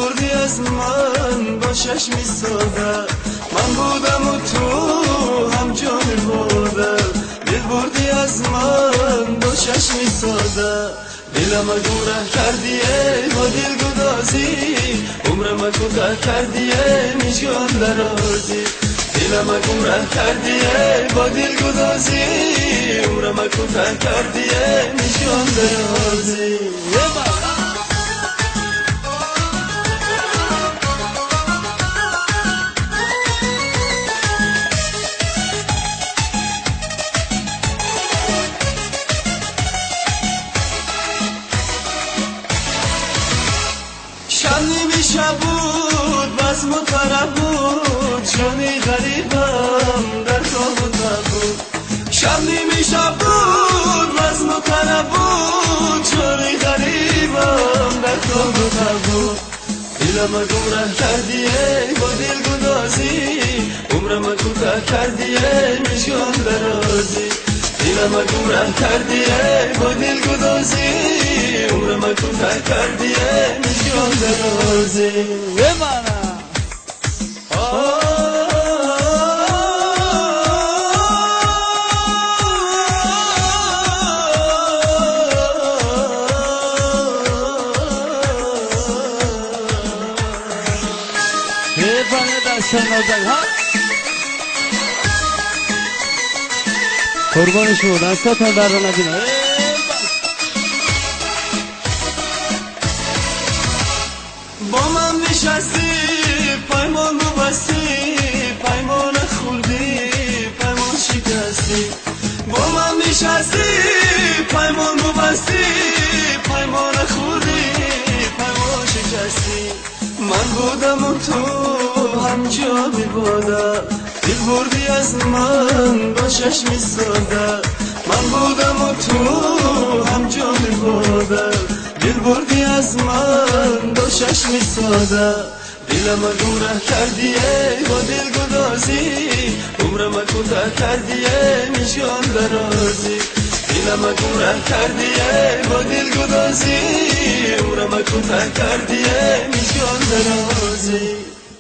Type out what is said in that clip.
بردی از من با چشمی ساده، من بودم و تو هم جان بودم. دل بردی از من با چشمی ساده، دلم گمراه کردیه با دل گدازی، عمرم کوتاه کردیه میشکن درازی. دلم گمراه کردیه با دل گدازی، عمرم کوتاه کردیه میشکن درازی. شب نیمی شب بود بس مطرب بود، جانی غریبم در خواب و تب بود. شب نیمی شب بود بس مطرب بود، جانی غریبم در خواب و تب بود. دلم گمراه کردیه با دل گدازی، عمرم کوتاه کردیه میشکن درازی. دلم گمراه کردیه با دل گدازی، عمرم کوتاه کردیه میشکن درازی. قربان شما دستاتون در رو نبینه. با من نشستی پیمان بستی، پیمان خوردی پیمان شکستی. با من نشستی پیمان بستی، پیمان خوردی پیمان شکستی. من بودم و تو هم جا بوده، دل بردی از من با چشمی ساده. من بودم و تو هم جا بوده، دل بردی از من با چشمی ساده. دلم گمراه کردیه با دل گدازی، عمرم کوتاه کردیه میشکن درازی. دلم گمراه کردیه با دل گدازی، عمرم کوتاه کردیه میشکن درازی.